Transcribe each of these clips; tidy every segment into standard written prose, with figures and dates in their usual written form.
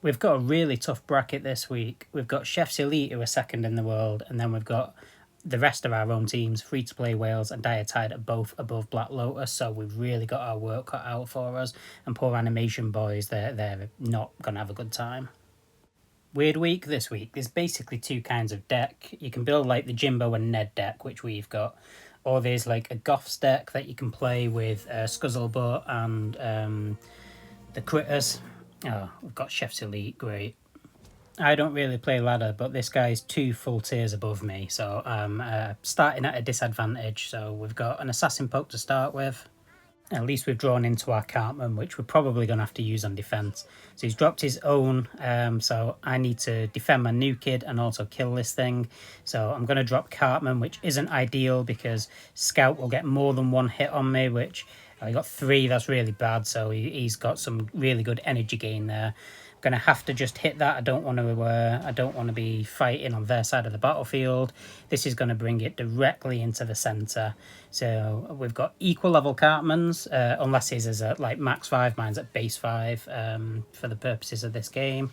We've got a really tough bracket this week. We've got Chef's Elite, who are second in the world, and then we've got the rest of our own teams, Free to Play Wales and Diatide, are both above Black Lotus, so we've really got our work cut out for us. And poor Animation Boys, they're not going to have a good time. Weird week this week. There's basically two kinds of deck. You can build like the Jimbo and Ned deck, which we've got, or there's like a Goths deck that you can play with Scuzzlebutt and the Critters. Oh, we've got Chef's Elite, great. I don't really play ladder, but this guy's 2 full tiers above me, so I'm starting at a disadvantage. So we've got an Assassin Poke to start with. At least we've drawn into our Cartman, which we're probably going to have to use on defence. So he's dropped his own, so I need to defend my new kid and also kill this thing. So I'm going to drop Cartman, which isn't ideal because Scout will get more than one hit on me, which I got 3, that's really bad. So he's got some really good energy gain there. I'm gonna have to just hit that. I don't want to be fighting on their side of the battlefield. This is going to bring it directly into the center. So we've got equal level Cartmans, unless his is at like max 5, mine's at base 5 for the purposes of this game.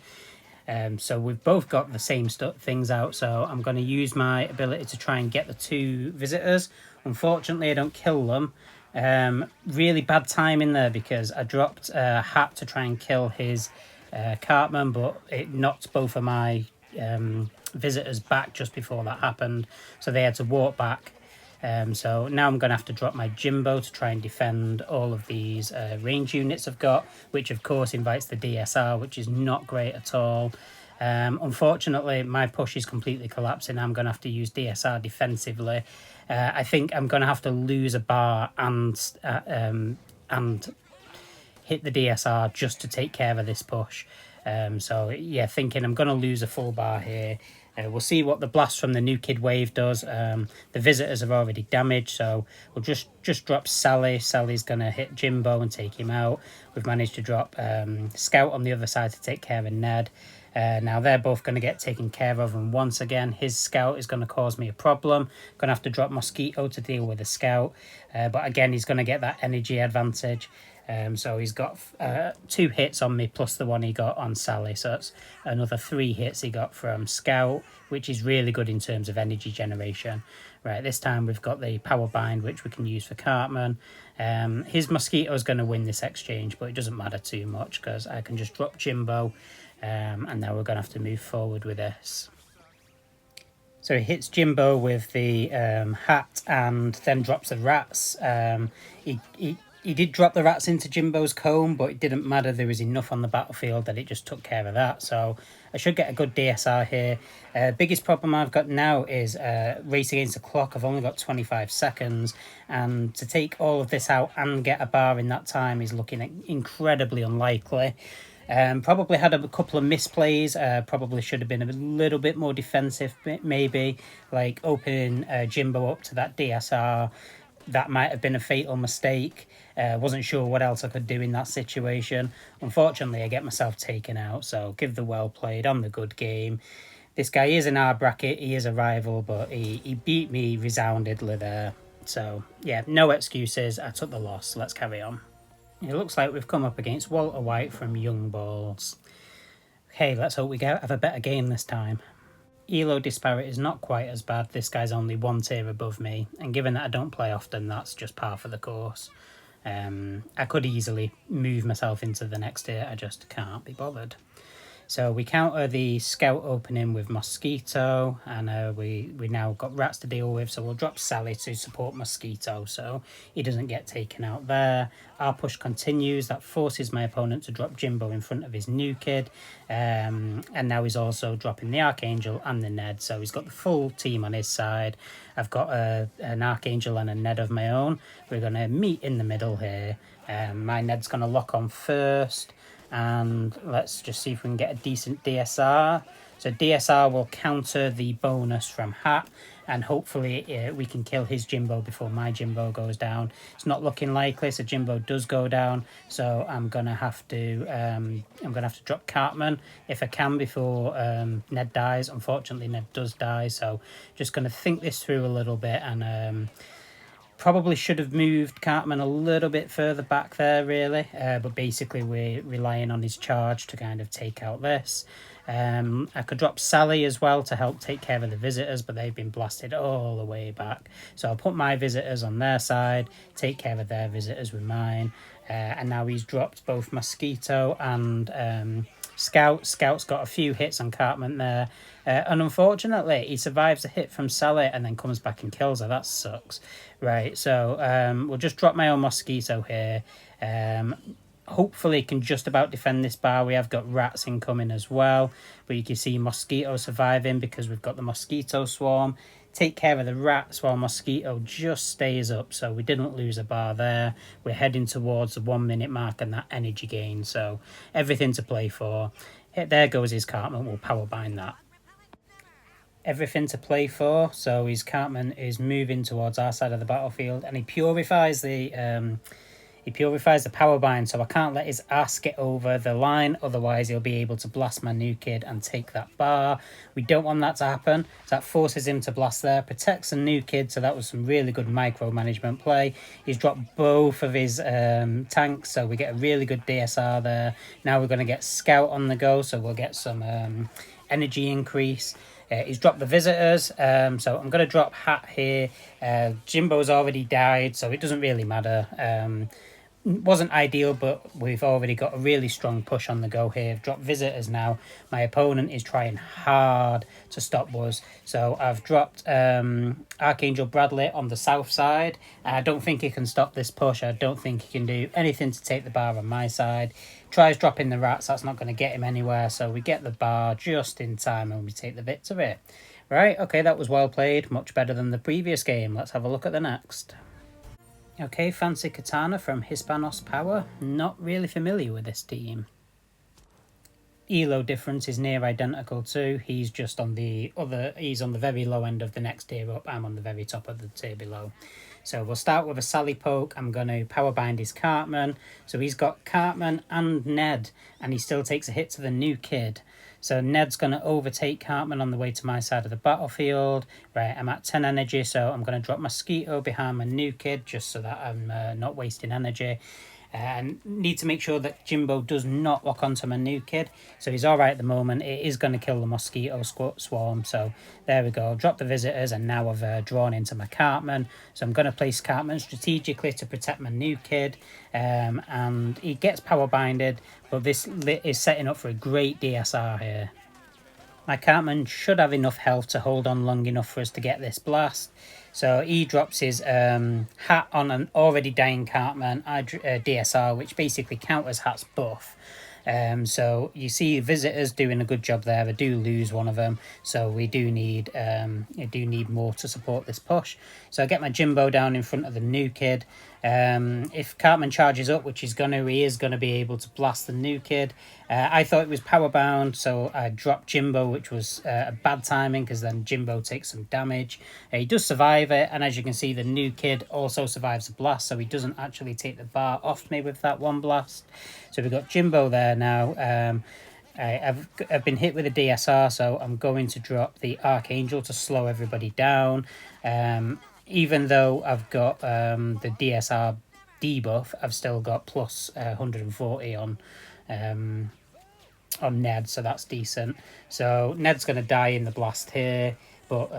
So we've both got the same things out, so I'm going to use my ability to try and get the 2 visitors. Unfortunately, I don't kill them. Really bad timing there because I dropped a hat to try and kill his Cartman, but it knocked both of my visitors back just before that happened, so they had to walk back. So now I'm going to have to drop my Jimbo to try and defend all of these range units I've got, which of course invites the DSR, which is not great at all. Unfortunately, my push is completely collapsing. I'm going to have to use DSR defensively. I think I'm going to have to lose a bar and hit the DSR just to take care of this push. So yeah, thinking I'm going to lose a full bar here. We'll see what the blast from the new kid wave does. The visitors are already damaged, so we'll just drop Sally. Sally's going to hit Jimbo and take him out. We've managed to drop Scout on the other side to take care of Ned. Now they're both going to get taken care of, and once again his Scout is going to cause me a problem. Going to have to drop Mosquito to deal with the Scout, but again he's going to get that energy advantage. So he's got 2 hits on me plus the one he got on Sally, so that's another 3 hits he got from Scout, which is really good in terms of energy generation. Right, this time we've got the Power Bind, which we can use for Cartman. His Mosquito is going to win this exchange, but it doesn't matter too much because I can just drop Jimbo, and now we're going to have to move forward with this. So he hits Jimbo with the hat and then drops the rats. He did drop the rats into Jimbo's comb, but it didn't matter. There was enough on the battlefield that it just took care of that. So I should get a good DSR here. Biggest problem I've got now is race against the clock. I've only got 25 seconds. And to take all of this out and get a bar in that time is looking incredibly unlikely. Probably had a couple of misplays. Probably should have been a little bit more defensive, maybe. Like opening Jimbo up to that DSR. That might have been a fatal mistake. Wasn't sure what else I could do in that situation. Unfortunately, I get myself taken out, so give the well played on the good game. This guy is in our bracket, he is a rival, but he beat me resoundingly there. So, yeah, no excuses, I took the loss, let's carry on. It looks like we've come up against Walter White from Young Balls. Okay, let's hope we have a better game this time. Elo disparity is not quite as bad. This guy's only 1 tier above me, and given that I don't play often, that's just par for the course. I could easily move myself into the next tier, I just can't be bothered. So we counter the Scout opening with Mosquito, and we now got rats to deal with, so we'll drop Sally to support Mosquito so he doesn't get taken out there. Our push continues. That forces my opponent to drop Jimbo in front of his new kid, and now he's also dropping the Archangel and the Ned, so he's got the full team on his side. I've got an Archangel and a Ned of my own. We're going to meet in the middle here. My Ned's going to lock on first, and let's just see if we can get a decent DSR. So DSR will counter the bonus from Hat, and hopefully we can kill his Jimbo before my Jimbo goes down. It's not looking likely, so Jimbo does go down. So I'm gonna have to drop Cartman if I can before Ned dies. Unfortunately, Ned does die, so just gonna think this through a little bit and Probably should have moved Cartman a little bit further back there, really. But basically, we're relying on his charge to kind of take out this. I could drop Sally as well to help take care of the visitors, but they've been blasted all the way back. So I'll put my visitors on their side, take care of their visitors with mine. And now he's dropped both Mosquito and Scout. Scout's got a few hits on Cartman there. And unfortunately, he survives a hit from Sally and then comes back and kills her. That sucks. Right, so we'll just drop my own Mosquito here. Hopefully can just about defend this bar. We have got rats incoming as well, but you can see Mosquito surviving because we've got the Mosquito Swarm. Take care of the rats while Mosquito just stays up, so we didn't lose a bar there. We're heading towards the 1 minute mark and that energy gain, so everything to play for. There goes his Cartman. We'll power bind that. Everything to play for, so his Cartman is moving towards our side of the battlefield, and he purifies the power bind, so I can't let his ass get over the line, otherwise he'll be able to blast my new kid and take that bar. We don't want that to happen, so that forces him to blast there, protects the new kid, so that was some really good micromanagement play. He's dropped both of his tanks, so we get a really good DSR there. Now we're going to get Scout on the go, so we'll get some energy increase. He's dropped the visitors, so I'm going to drop Hat here. Jimbo's already died, so it doesn't really matter. Wasn't ideal, but we've already got a really strong push on the go here. I've dropped visitors now. My opponent is trying hard to stop us, so I've dropped Archangel Bradley on the south side. I don't think he can stop this push. I don't think he can do anything to take the bar on my side. Tries dropping the rats, that's not going to get him anywhere, so we get the bar just in time and we take the victory. Right, okay, that was well played, much better than the previous game. Let's have a look at the next. Okay, Fancy Katana from Hispanos Power. Not really familiar with this team. Elo difference is near identical too. He's just on the he's on the very low end of the next tier up. I'm on the very top of the tier below. So we'll start with a Sally Poke. I'm going to power bind his Cartman. So he's got Cartman and Ned, and he still takes a hit to the new kid. So Ned's going to overtake Cartman on the way to my side of the battlefield. Right, I'm at 10 energy, so I'm going to drop Mosquito behind my new kid just so that I'm not wasting energy. And need to make sure that Jimbo does not lock onto my new kid. So he's all right at the moment. It is going to kill the Mosquito Swarm. So there we go. Drop the visitors, and now I've drawn into my Cartman. So I'm going to place Cartman strategically to protect my new kid. And he gets power binded, but this is setting up for a great DSR here. My Cartman should have enough health to hold on long enough for us to get this blast. So he drops his Hat on an already dying Cartman, DSR, which basically counters Hat's buff. So you see visitors doing a good job there. I do lose one of them, so we do need more to support this push. So I get my Jimbo down in front of the new kid. If Cartman charges up, which he is going to be able to blast the new kid. I thought it was power bound, so I dropped Jimbo, which was a bad timing because then Jimbo takes some damage. He does survive it, and as you can see, the new kid also survives the blast, so he doesn't actually take the bar off me with that one blast. So we've got Jimbo there now. I've been hit with a DSR, so I'm going to drop the Archangel to slow everybody down. Even though I've got the DSR debuff, I've still got plus 140 on Ned, so that's decent. So Ned's going to die in the blast here, but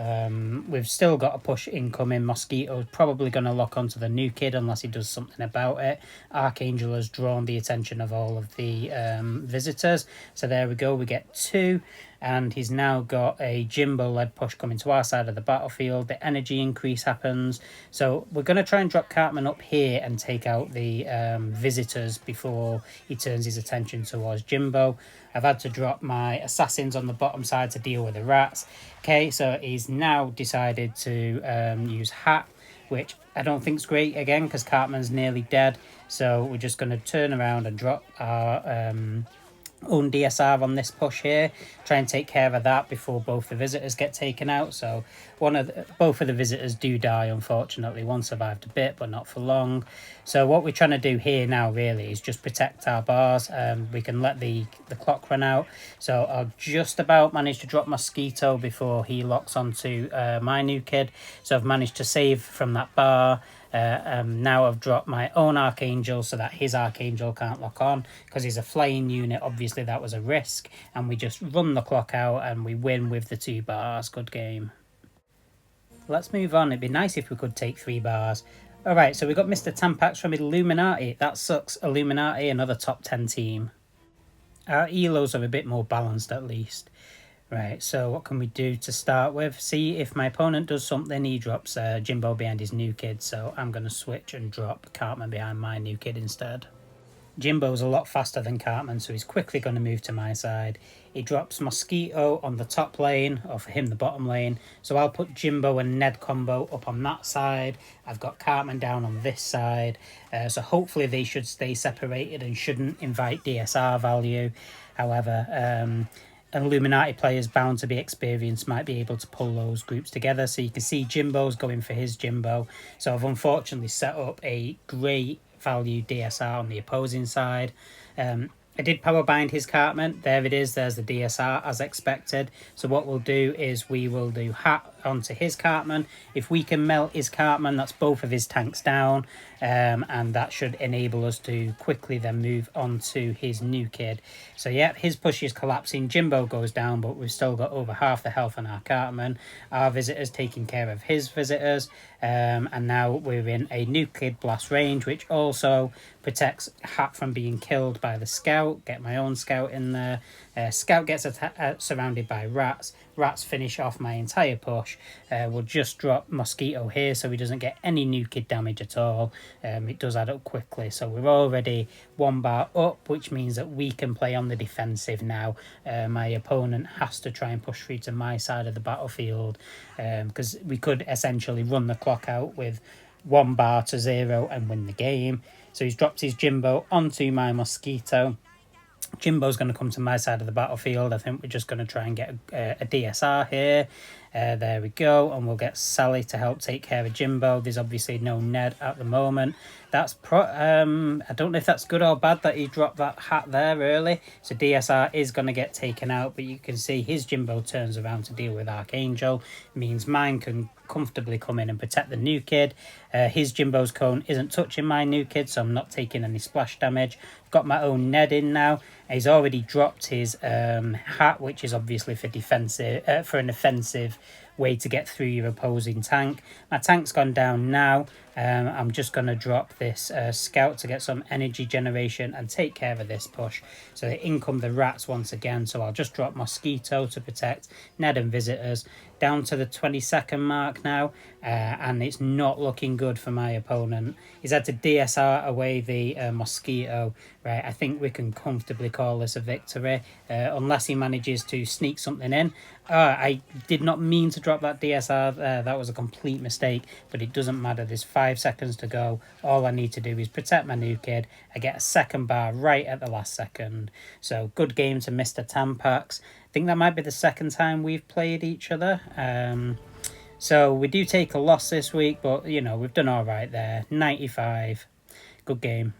we've still got a push incoming. Mosquito's probably going to lock onto the new kid unless he does something about it. Archangel has drawn the attention of all of the visitors, so there we go, we get 2. And he's now got a Jimbo-led push coming to our side of the battlefield. The energy increase happens. So we're going to try and drop Cartman up here and take out the visitors before he turns his attention towards Jimbo. I've had to drop my assassins on the bottom side to deal with the rats. Okay, so he's now decided to use Hat, which I don't think is great again because Cartman's nearly dead. So we're just going to turn around and drop our own DSR on this push here, try and take care of that before both the visitors get taken out. So both of the visitors do die, unfortunately. One survived a bit but not for long. So what we're trying to do here now really is just protect our bars. We can let the clock run out. So I'll just about manage to drop Mosquito before he locks onto my new kid. So I've managed to save from that bar. Now I've dropped my own Archangel so that his Archangel can't lock on, because he's a flying unit. Obviously that was a risk, and we just run the clock out and we win with the 2 bars. Good game. Let's move on. It'd be nice if we could take 3 bars. Alright, so we got Mr. Tampax from Illuminati. That sucks. Illuminati, another top 10 team. Our elos are a bit more balanced at least. Right, so what can we do to start with? See if my opponent does something. He drops Jimbo behind his new kid, so I'm going to switch and drop Cartman behind my new kid instead. Jimbo's a lot faster than Cartman, so he's quickly going to move to my side. He drops Mosquito on the top lane, or for him the bottom lane, so I'll put Jimbo and Ned combo up on that side. I've got Cartman down on this side, so hopefully they should stay separated and shouldn't invite DSR value. However, Illuminati players bound to be experienced might be able to pull those groups together. So you can see Jimbo's going for his Jimbo. So I've unfortunately set up a great value DSR on the opposing side. I did power bind his Cartman. There it is. There's the DSR as expected. So what we'll do is we will do hat onto his Cartman. If we can melt his Cartman, that's both of his tanks down. And that should enable us to quickly then move on to his new kid. So yeah, his push is collapsing. Jimbo goes down, but we've still got over half the health on our Cartman. Our visitors taking care of his visitors. And now we're in a new kid blast range, which also protects Hat from being killed by the scout. Get my own scout in there. Scout gets surrounded by rats. Rats finish off my entire push. We'll just drop Mosquito here so he doesn't get any new kid damage at all. It does add up quickly, so we're already 1 bar up, which means that we can play on the defensive now. My opponent has to try and push through to my side of the battlefield, because we could essentially run the clock out with 1 bar to 0 and win the game. So he's dropped his Jimbo onto my Mosquito. Jimbo's going to come to my side of the battlefield. I think we're just going to try and get a DSR here. There we go. And we'll get Sally to help take care of Jimbo. There's obviously no Ned at the moment. That's I don't know if that's good or bad that he dropped that hat there early. So DSR is going to get taken out. But you can see his Jimbo turns around to deal with Archangel. It means mine can comfortably come in and protect the new kid. His Jimbo's cone isn't touching my new kid, so I'm not taking any splash damage. Got my own Ned in now. He's already dropped his hat, which is obviously for defensive, for an offensive way to get through your opposing tank. My tank's gone down now. I'm just going to drop this scout to get some energy generation and take care of this push. So in come the rats once again, so I'll just drop Mosquito to protect Ned and visitors. Down to the 20-second mark now, and it's not looking good for my opponent. He's had to DSR away the Mosquito. Right, I think we can comfortably call this a victory, unless he manages to sneak something in. I did not mean to drop that DSR there. That was a complete mistake, but it doesn't matter. There's 5 seconds to go. All I need to do is protect my new kid. I get a 2nd bar right at the last second. So good game to Mr. Tampax. I think that might be the 2nd time we've played each other. So we do take a loss this week, but, you know, we've done all right there. 95. Good game.